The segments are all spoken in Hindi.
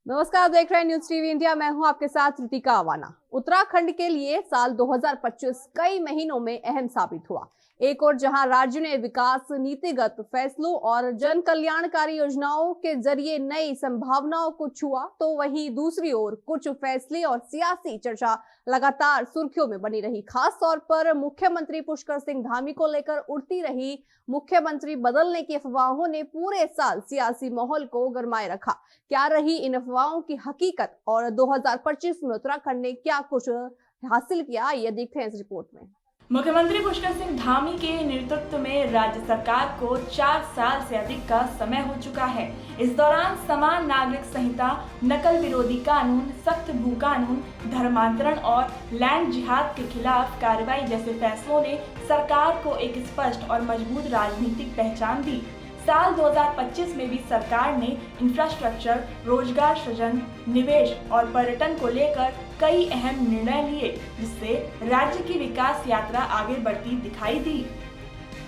नमस्कार, आप देख रहे हैं न्यूज टीवी इंडिया। मैं हूं आपके साथ रितिका अवाना। उत्तराखंड के लिए साल 2025 कई महीनों में अहम साबित हुआ। एक और जहां राज्य ने विकास नीतिगत फैसलों और जन कल्याणकारी योजनाओं के जरिए नई संभावनाओं को छुआ, तो वहीं दूसरी ओर कुछ फैसले और सियासी चर्चा लगातार सुर्खियों में बनी रही। खास तौर पर मुख्यमंत्री पुष्कर सिंह धामी को लेकर उड़ती रही मुख्यमंत्री बदलने की अफवाहों ने पूरे साल सियासी माहौल को गरमाए रखा। क्या रही इन अफवाहों की हकीकत और 2025 में उत्तराखंड ने क्या कुछ हासिल किया, ये देखते हैं इस रिपोर्ट में। मुख्यमंत्री पुष्कर सिंह धामी के नेतृत्व में राज्य सरकार को 4 साल से अधिक का समय हो चुका है। इस दौरान समान नागरिक संहिता, नकल विरोधी कानून, सख्त भू कानून, धर्मांतरण और लैंड जिहाद के खिलाफ कार्रवाई जैसे फैसलों ने सरकार को एक स्पष्ट और मजबूत राजनीतिक पहचान दी। साल 2025 में भी सरकार ने इंफ्रास्ट्रक्चर, रोजगार सृजन, निवेश और पर्यटन को लेकर कई अहम निर्णय लिए, जिससे राज्य की विकास यात्रा आगे बढ़ती दिखाई दी।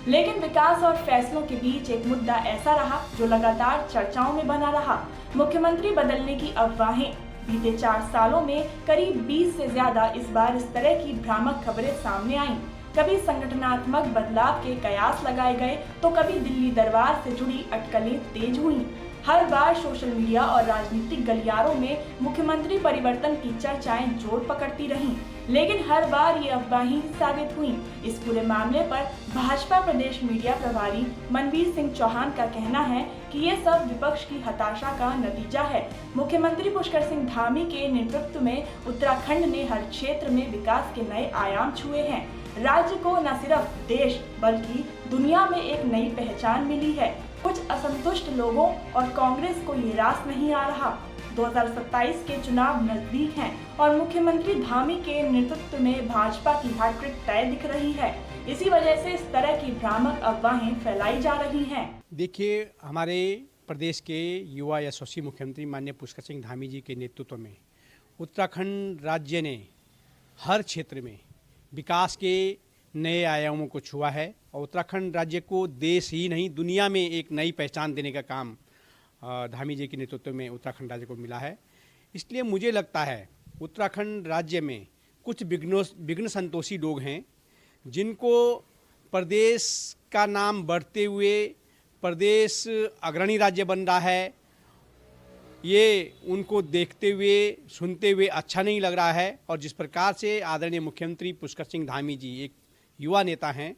लेकिन विकास और फैसलों के बीच एक मुद्दा ऐसा रहा जो लगातार चर्चाओं में बना रहा। मुख्यमंत्री बदलने की अफवाहें। बीते 4 सालों में करीब 20 से ज्यादा इस बार इस तरह की भ्रामक खबरें सामने आईं। कभी संगठनात्मक बदलाव के कयास लगाए गए, तो कभी दिल्ली दरबार से जुड़ी अटकलें तेज हुईं। हर बार सोशल मीडिया और राजनीतिक गलियारों में मुख्यमंत्री परिवर्तन की चर्चाएं जोर पकड़ती रहीं, लेकिन हर बार ये अफवाहें साबित हुईं। इस पूरे मामले पर भाजपा प्रदेश मीडिया प्रभारी मनवीर सिंह चौहान का कहना है कि ये सब विपक्ष की हताशा का नतीजा है। मुख्यमंत्री पुष्कर सिंह धामी के नेतृत्व में उत्तराखंड ने हर क्षेत्र में विकास के नए आयाम छुए हैं। राज्य को न सिर्फ देश बल्कि दुनिया में एक नई पहचान मिली है। कुछ असंतुष्ट लोगों और कांग्रेस को ये रास नहीं आ रहा। 2027 के चुनाव नजदीक हैं और मुख्यमंत्री धामी के नेतृत्व में भाजपा की हैट्रिक तय दिख रही है। इसी वजह से इस तरह की भ्रामक अफवाहें फैलाई जा रही हैं। देखिए, हमारे प्रदेश के युवा यशस्वी मुख्यमंत्री माननीय पुष्कर सिंह धामी जी के नेतृत्व में उत्तराखंड राज्य ने हर क्षेत्र में विकास के नए आयामों को छुआ है और उत्तराखंड राज्य को देश ही नहीं दुनिया में एक नई पहचान देने का काम धामी जी के नेतृत्व में उत्तराखंड राज्य को मिला है। इसलिए मुझे लगता है उत्तराखंड राज्य में कुछ विघ्न संतोषी लोग हैं, जिनको प्रदेश का नाम बढ़ते हुए प्रदेश अग्रणी राज्य बन रहा है, ये उनको देखते हुए सुनते हुए अच्छा नहीं लग रहा है। और जिस प्रकार से आदरणीय मुख्यमंत्री पुष्कर सिंह धामी जी एक युवा नेता हैं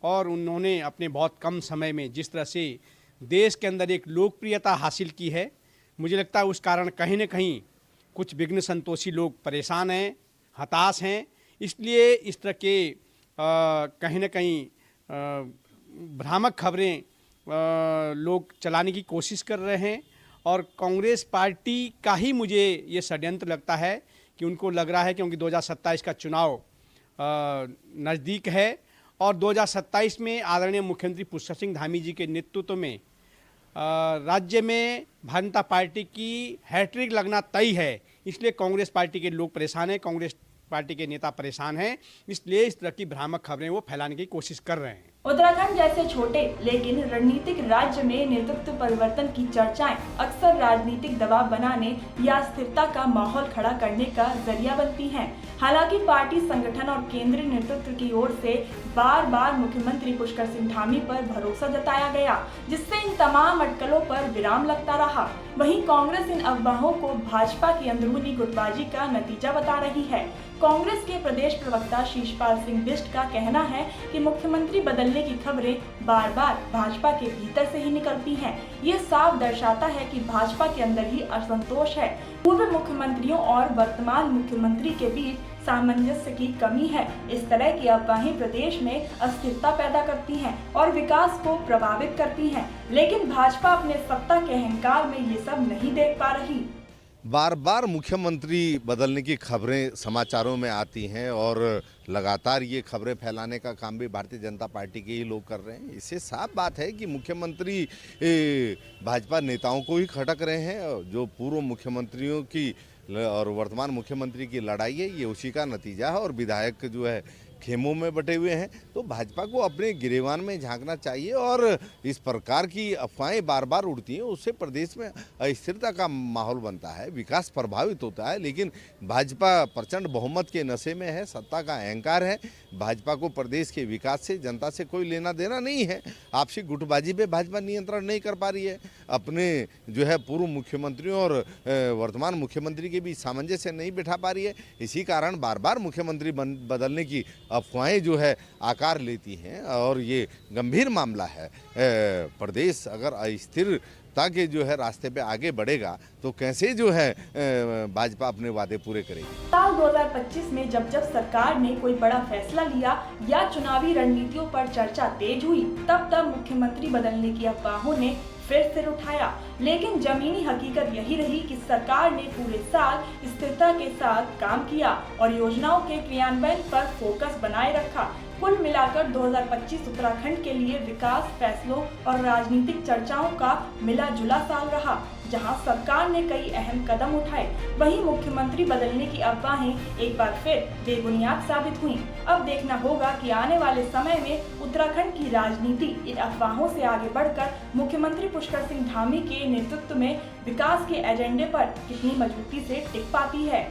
और उन्होंने अपने बहुत कम समय में जिस तरह से देश के अंदर एक लोकप्रियता हासिल की है, मुझे लगता है उस कारण कहीं न कहीं कुछ विघ्न संतोषी लोग परेशान हैं, हताश हैं। इसलिए इस तरह के कहीं न कहीं भ्रामक खबरें लोग चलाने की कोशिश कर रहे हैं और कांग्रेस पार्टी का ही मुझे ये षड्यंत्र लगता है कि उनको लग रहा है क्योंकि 2027 का चुनाव नज़दीक है और 2027 में आदरणीय मुख्यमंत्री पुष्कर सिंह धामी जी के नेतृत्व में राज्य में भारतीय जनता पार्टी की हैट्रिक लगना तय है। इसलिए कांग्रेस पार्टी के लोग परेशान हैं, कांग्रेस पार्टी के नेता परेशान हैं, इसलिए इस तरह की भ्रामक खबरें वो फैलाने की कोशिश कर रहे हैं। उत्तराखंड जैसे छोटे लेकिन रणनीतिक राज्य में नेतृत्व परिवर्तन की चर्चाएं अक्सर राजनीतिक दबाव बनाने या स्थिरता का माहौल खड़ा करने का जरिया बनती हैं। हालांकि पार्टी संगठन और केंद्रीय नेतृत्व की ओर से बार बार मुख्यमंत्री पुष्कर सिंह धामी पर भरोसा जताया गया, जिससे इन तमाम अटकलों पर विराम लगता रहा। वहीं कांग्रेस इन अफवाहों को भाजपा की अंदरूनी गुटबाजी का नतीजा बता रही है। कांग्रेस के प्रदेश प्रवक्ता शीशपाल सिंह बिष्ट का कहना है कि मुख्यमंत्री बदलने की खबरें बार बार भाजपा के भीतर से ही निकलती हैं। ये साफ दर्शाता है कि भाजपा के अंदर ही असंतोष है। पूर्व मुख्यमंत्रियों और वर्तमान मुख्यमंत्री के बीच सामंजस्य की कमी है। इस तरह की अफवाहें प्रदेश में अस्थिरता पैदा करती हैं और विकास को प्रभावित करती हैं, लेकिन भाजपा अपने सत्ता के अहंकार में ये सब नहीं देख पा रही। बार बार मुख्यमंत्री बदलने की खबरें समाचारों में आती हैं और लगातार ये खबरें फैलाने का काम भी भारतीय जनता पार्टी के ही लोग कर रहे हैं। इससे साफ बात है कि मुख्यमंत्री भाजपा नेताओं को ही खटक रहे हैं। जो पूर्व मुख्यमंत्रियों की और वर्तमान मुख्यमंत्री की लड़ाई है, ये उसी का नतीजा है और विधायक जो है खेमों में बटे हुए हैं। तो भाजपा को अपने गिरेबान में झांकना चाहिए और इस प्रकार की अफवाहें बार बार उड़ती हैं, उससे प्रदेश में अस्थिरता का माहौल बनता है, विकास प्रभावित होता है। लेकिन भाजपा प्रचंड बहुमत के नशे में है, सत्ता का अहंकार है। भाजपा को प्रदेश के विकास से, जनता से कोई लेना देना नहीं है। आपसी गुटबाजी पे भाजपा नियंत्रण नहीं कर पा रही है। अपने जो है पूर्व मुख्यमंत्रियों और वर्तमान मुख्यमंत्री के बीच सामंजस्य नहीं बिठा पा रही है। इसी कारण बार बार मुख्यमंत्री बदलने की अफवाहें जो है आकार लेती हैं और ये गंभीर मामला है। प्रदेश अगर अस्थिरता के जो है रास्ते पे आगे बढ़ेगा तो कैसे जो है भाजपा अपने वादे पूरे करेगी। साल 2025 में जब सरकार ने कोई बड़ा फैसला लिया या चुनावी रणनीतियों पर चर्चा तेज हुई, तब मुख्यमंत्री बदलने की अफवाहों ने फिर सिर उठाया। लेकिन जमीनी हकीकत यही रही कि सरकार ने पूरे साल स्थिरता के साथ काम किया और योजनाओं के क्रियान्वयन पर फोकस बनाए रखा। कुल मिलाकर 2025 उत्तराखंड के लिए विकास, फैसलों और राजनीतिक चर्चाओं का मिला जुला साल रहा, जहां सरकार ने कई अहम कदम उठाए। वहीं मुख्यमंत्री बदलने की अफवाहें एक बार फिर बेबुनियाद साबित हुईं। अब देखना होगा कि आने वाले समय में उत्तराखंड की राजनीति इन अफवाहों से आगे बढ़कर मुख्यमंत्री पुष्कर सिंह धामी के नेतृत्व में विकास के एजेंडे पर कितनी मजबूती से टिक पाती है।